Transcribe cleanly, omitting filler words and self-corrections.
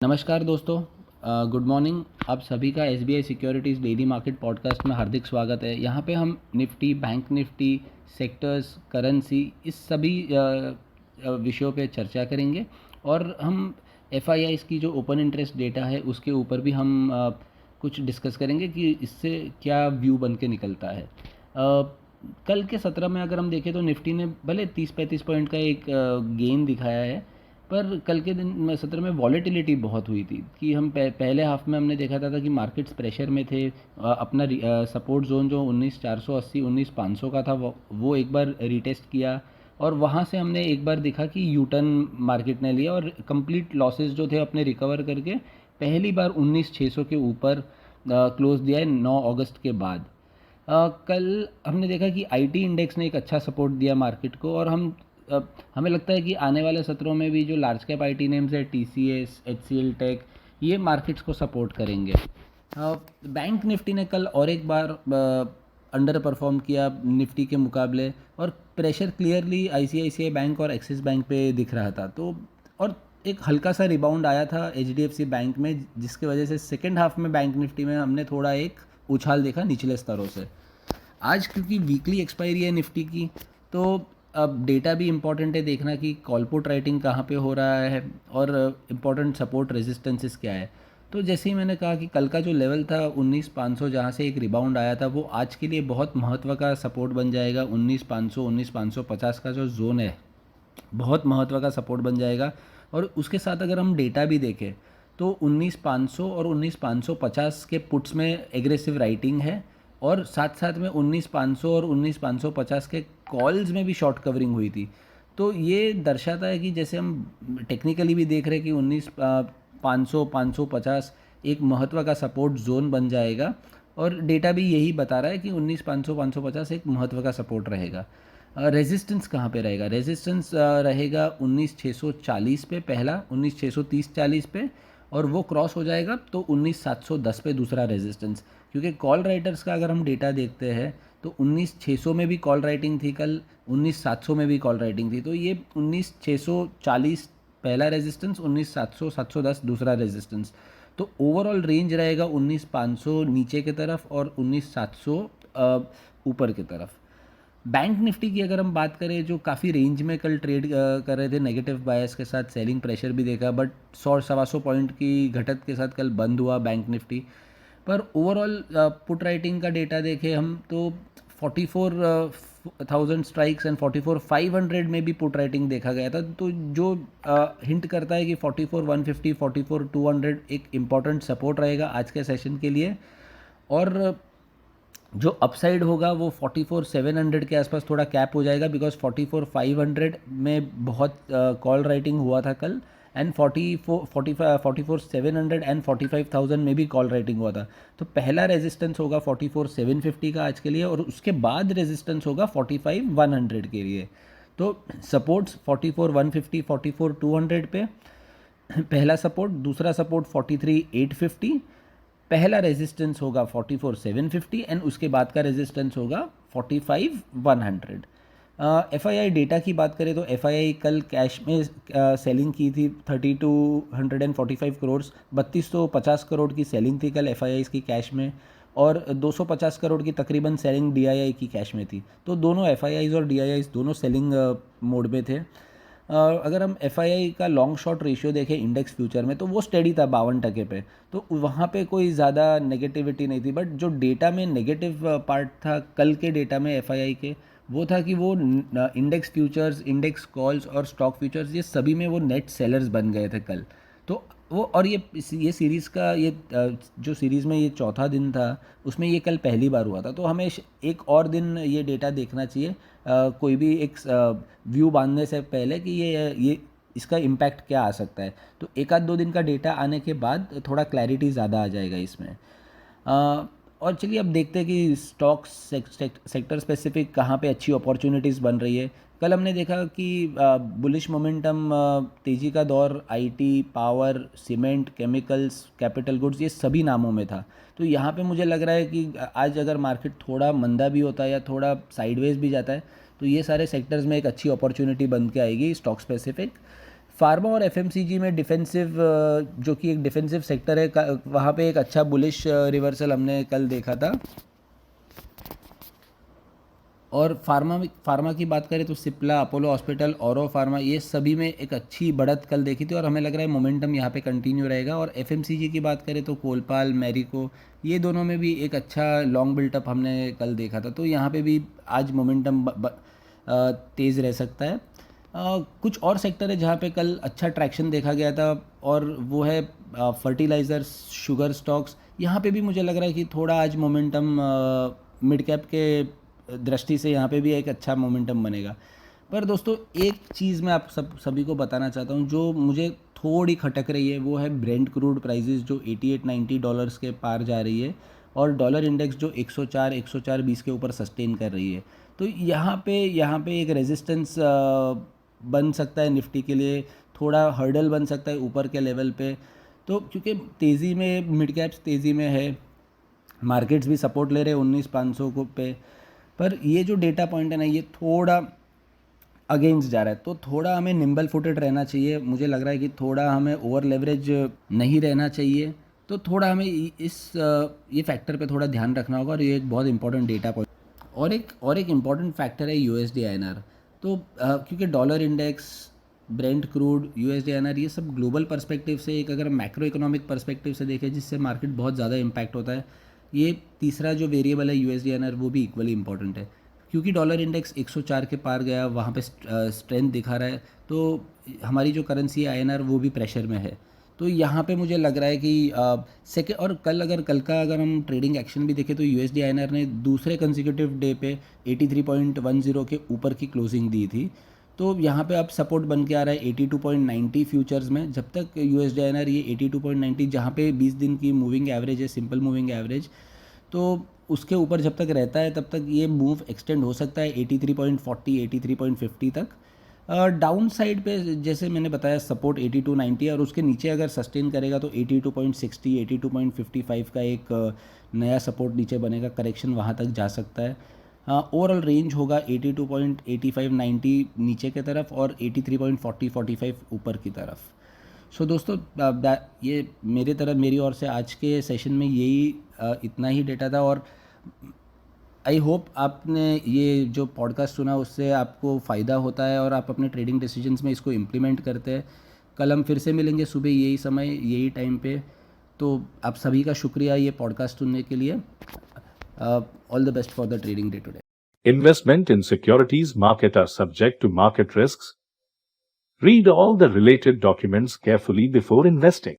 नमस्कार दोस्तों। Good morning. आप सभी का SBI securities daily market podcast में हार्दिक स्वागत है। यहाँ पे हम Nifty, bank Nifty, sectors, currency, इस सभी विषयों पे चर्चा करेंगे और हम एफआईआईज़ की जो ओपन इंटरेस्ट डेटा है उसके ऊपर भी हम कुछ डिस्कस करेंगे कि इससे क्या व्यू बन के निकलता है। कल के सत्र में अगर हम देखें तो निफ्टी ने भले 30-35 पॉइंट का एक गेन दिखाया है, पर कल के दिन में सत्र में वॉलेटिलिटी बहुत हुई थी कि हम पहले हाफ में हमने देखा था कि मार्केट्स प्रेशर में थे। अपना सपोर्ट जोन जो 19,480 19,500 का था वो एक बार रिटेस्ट किया और वहाँ से हमने एक बार देखा कि यू टर्न मार्केट ने लिया और कंप्लीट लॉसेस जो थे अपने रिकवर करके पहली बार 19,600 के ऊपर क्लोज दिया है 9 अगस्त के बाद। कल हमने देखा कि आईटी इंडेक्स ने एक अच्छा सपोर्ट दिया मार्केट को और हमें लगता है कि आने वाले सत्रों में भी जो लार्ज कैप आईटी नेम्स है टीसीएस, एचसीएल टेक, ये मार्केट्स को सपोर्ट करेंगे। बैंक निफ्टी ने कल और एक बार अंडर परफॉर्म किया निफ्टी के मुकाबले और प्रेशर क्लियरली आईसीआईसीआई बैंक और एक्सिस बैंक पे दिख रहा था। तो और एक हल्का सा रिबाउंड आया था एचडीएफसी बैंक में, जिसकी वजह से सेकेंड हाफ में बैंक निफ्टी में हमने थोड़ा एक उछाल देखा निचले स्तरों से। आज क्योंकि वीकली एक्सपायरी है निफ्टी की, तो अब डेटा भी इम्पॉर्टेंट है देखना कि कॉलपुट राइटिंग कहाँ पे हो रहा है और इम्पॉर्टेंट सपोर्ट रेजिस्टेंसेस क्या है। तो जैसे ही मैंने कहा कि कल का जो लेवल था 19,500 जहाँ से एक रिबाउंड आया था, वो आज के लिए बहुत महत्व का सपोर्ट बन जाएगा। 19,500 19,550 का जो जोन है बहुत महत्व का सपोर्ट बन जाएगा। और उसके साथ अगर हम डेटा भी देखें तो 19,500 और 19,550 के पुट्स में एग्रेसिव राइटिंग है और साथ साथ में 19,500 और 19,550 के कॉल्स में भी शॉर्ट कवरिंग हुई थी। तो ये दर्शाता है कि जैसे हम टेक्निकली भी देख रहे हैं कि 19,500 550 एक महत्व का सपोर्ट जोन बन जाएगा और डेटा भी यही बता रहा है कि 19,500 550 एक महत्व का सपोर्ट रहेगा। रेजिस्टेंस कहाँ पे रहेगा? रेजिस्टेंस रहेगा 19,640 पे पहला, 19,630-40 पे, और वो क्रॉस हो जाएगा तो 19,710 पे दूसरा रेजिस्टेंस। क्योंकि कॉल राइटर्स का अगर हम डेटा देखते हैं तो 19,600 में भी कॉल राइटिंग थी कल, 19,700 में भी कॉल राइटिंग थी। तो ये 19,640 पहला रेजिस्टेंस, 19,700 710 दूसरा रेजिस्टेंस। तो ओवरऑल रेंज रहेगा 19,500 नीचे की तरफ और 19,700 ऊपर की तरफ। बैंक निफ्टी की अगर हम बात करें, जो काफ़ी रेंज में कल ट्रेड कर रहे थे, नेगेटिव बायस के साथ सेलिंग प्रेशर भी देखा, बट 100 सवा 100 पॉइंट की घटत के साथ कल बंद हुआ बैंक निफ्टी। पर ओवरऑल पुट राइटिंग का डेटा देखें हम तो 44,000 स्ट्राइक्स एंड 44,500 में भी पुट राइटिंग देखा गया था। तो जो हिंट करता है कि 44,150 44,200 एक इम्पॉर्टेंट सपोर्ट रहेगा आज के सेशन के लिए। और जो अपसाइड होगा वो 44,700 के आसपास थोड़ा कैप हो जाएगा, बिकॉज 44,500 में बहुत कॉल राइटिंग हुआ था कल, एंड 44,700 एंड 45,000 में भी कॉल राइटिंग हुआ था। तो पहला रेजिस्टेंस होगा 44,750 का आज के लिए और उसके बाद रेजिस्टेंस होगा 45,100 के लिए। तो सपोर्ट्स 44,150 44,200 पे पहला सपोर्ट, दूसरा सपोर्ट 43,850, पहला रेजिस्टेंस होगा 44,750 एंड उसके बाद का रेजिस्टेंस होगा 45,100। एफआईआई डेटा की बात करें तो एफआईआई कल कैश में सेलिंग की थी 3,245 करोड़, 3,250 करोड़ की सेलिंग थी कल एफआईआई की कैश में, और 250 करोड़ की तकरीबन सेलिंग डीआईआई की कैश में थी। तो दोनों एफआईआईज और डीआईआईज दोनों सेलिंग मोड में थे। अगर हम एफ का लॉन्ग शॉर्ट रेशियो देखें इंडेक्स फ्यूचर में तो वो स्टेडी था 52% पे, तो वहाँ पे कोई ज़्यादा नेगेटिविटी नहीं थी। बट जो डेटा में नेगेटिव पार्ट था कल के डेटा में एफ के, वो था कि वो इंडेक्स फ्यूचर्स, इंडेक्स कॉल्स और स्टॉक फ्यूचर्स, ये सभी में वो नेट सेलर्स बन गए थे कल। तो वो, और ये सीरीज़ का ये जो सीरीज़ में ये चौथा दिन था उसमें ये कल पहली बार हुआ था। तो हमें एक और दिन ये डेटा देखना चाहिए कोई भी एक व्यू बांधने से पहले कि ये इसका इम्पैक्ट क्या आ सकता है। तो एक आध दो दिन का डेटा आने के बाद थोड़ा क्लैरिटी ज़्यादा आ जाएगा इसमें। और चलिए अब देखते हैं कि स्टॉक सेक्टर स्पेसिफिक कहाँ पे अच्छी अपॉर्चुनिटीज़ बन रही है। कल हमने देखा कि बुलिश मोमेंटम, तेज़ी का दौर IT, power, cement, chemicals, capital goods, ये सभी नामों में था। तो यहाँ पे मुझे लग रहा है कि आज अगर मार्केट थोड़ा मंदा भी होता है या थोड़ा साइडवेज भी जाता है तो ये सारे सेक्टर्स में एक अच्छी अपॉर्चुनिटी बन के आएगी स्टॉक स्पेसिफिक। फार्मा और एफएमसीजी में डिफेंसिव, जो कि एक डिफेंसिव सेक्टर है, वहाँ पे एक अच्छा बुलिश रिवर्सल हमने कल देखा था। और फार्मा की बात करें तो सिप्ला, अपोलो हॉस्पिटल, औरो फार्मा, ये सभी में एक अच्छी बढ़त कल देखी थी और हमें लग रहा है मोमेंटम यहाँ पे कंटिन्यू रहेगा। और एफएमसीजी की बात करें तो कोलपाल, मैरिको, ये दोनों में भी एक अच्छा लॉन्ग बिल्टअप हमने कल देखा था। तो यहाँ पे भी आज मोमेंटम तेज़ रह सकता है। कुछ और सेक्टर है जहाँ पे कल अच्छा ट्रैक्शन देखा गया था, और वो है फर्टिलाइज़र्स, शुगर स्टॉक्स। यहाँ पे भी मुझे लग रहा है कि थोड़ा आज मोमेंटम मिड कैप के दृष्टि से यहाँ पे भी एक अच्छा मोमेंटम बनेगा। पर दोस्तों एक चीज़ मैं आप सभी को बताना चाहता हूँ जो मुझे थोड़ी खटक रही है, वो है ब्रेंट क्रूड प्राइसेस जो $88-90 के पार जा रही है, और डॉलर इंडेक्स जो 104-104.20 के ऊपर सस्टेन कर रही है। तो यहाँ पे एक रेजिस्टेंस बन सकता है निफ्टी के लिए, थोड़ा हर्डल बन सकता है ऊपर के लेवल पे। तो क्योंकि तेज़ी में मिड कैप्स तेज़ी में है, मार्केट्स भी सपोर्ट ले रहे हैं 19,500 को पे, पर ये जो डेटा पॉइंट है ना, ये थोड़ा अगेंस्ट जा रहा है। तो थोड़ा हमें निम्बल फुटेड रहना चाहिए। मुझे लग रहा है कि थोड़ा हमें ओवर लेवरेज नहीं रहना चाहिए। तो थोड़ा हमें ये फैक्टर पे थोड़ा ध्यान रखना होगा, और ये एक बहुत इंपॉर्टेंट डेटा पॉइंट। और एक इम्पॉर्टेंट फैक्टर है यूएसडी आईएनआर। तो क्योंकि dollar index, Brent crude, USD INR, ये सब ग्लोबल पर्सपेक्टिव से, एक अगर मैक्रो इकोनॉमिक पर्सपेक्टिव से देखें जिससे मार्केट बहुत ज़्यादा इम्पैक्ट होता है, ये तीसरा जो वेरिएबल है यूएसडी आईएनआर, वो भी इक्वली इंपॉर्टेंट है। क्योंकि डॉलर इंडेक्स 104 के पार गया, वहाँ पे स्ट्रेंथ दिखा रहा है, तो हमारी जो करेंसी है आईएनआर, वो भी प्रेशर में है। तो यहाँ पे मुझे लग रहा है कि और कल का अगर हम ट्रेडिंग एक्शन भी देखें तो यूएसडी आईएनआर ने दूसरे कंसेक्यूटिव डे पे 83.10 के ऊपर की क्लोजिंग दी थी। तो यहाँ पे अब सपोर्ट बन के आ रहा है 82.90 फ्यूचर्स में। जब तक यूएसडी आईएनआर ये 82.90, जहाँ पे 20 दिन की मूविंग एवरेज है, सिंपल मूविंग एवरेज, तो उसके ऊपर जब तक रहता है तब तक ये मूव एक्सटेंड हो सकता है 83.40, 83.50 तक। डाउन साइड पे जैसे मैंने बताया सपोर्ट 82.90 है, और उसके नीचे अगर सस्टेन करेगा तो 82.60, 82.55 का एक नया सपोर्ट नीचे बनेगा, करेक्शन वहाँ तक जा सकता है। ओवरऑल रेंज होगा 82.85-90 नीचे की तरफ, और 83.40-45 ऊपर की तरफ। सो दोस्तों, ये मेरी ओर से आज के सेशन में यही इतना ही डेटा था। और आई होप आपने ये जो पॉडकास्ट सुना उससे आपको फ़ायदा होता है और आप अपने ट्रेडिंग डिसीजंस में इसको इम्प्लीमेंट करते हैं। कल हम फिर से मिलेंगे सुबह यही समय, यही टाइम पे। तो आप सभी का शुक्रिया ये पॉडकास्ट सुनने के लिए। All the best for the trading day today. Investment in securities market are subject to market risks. Read all the related documents carefully before investing.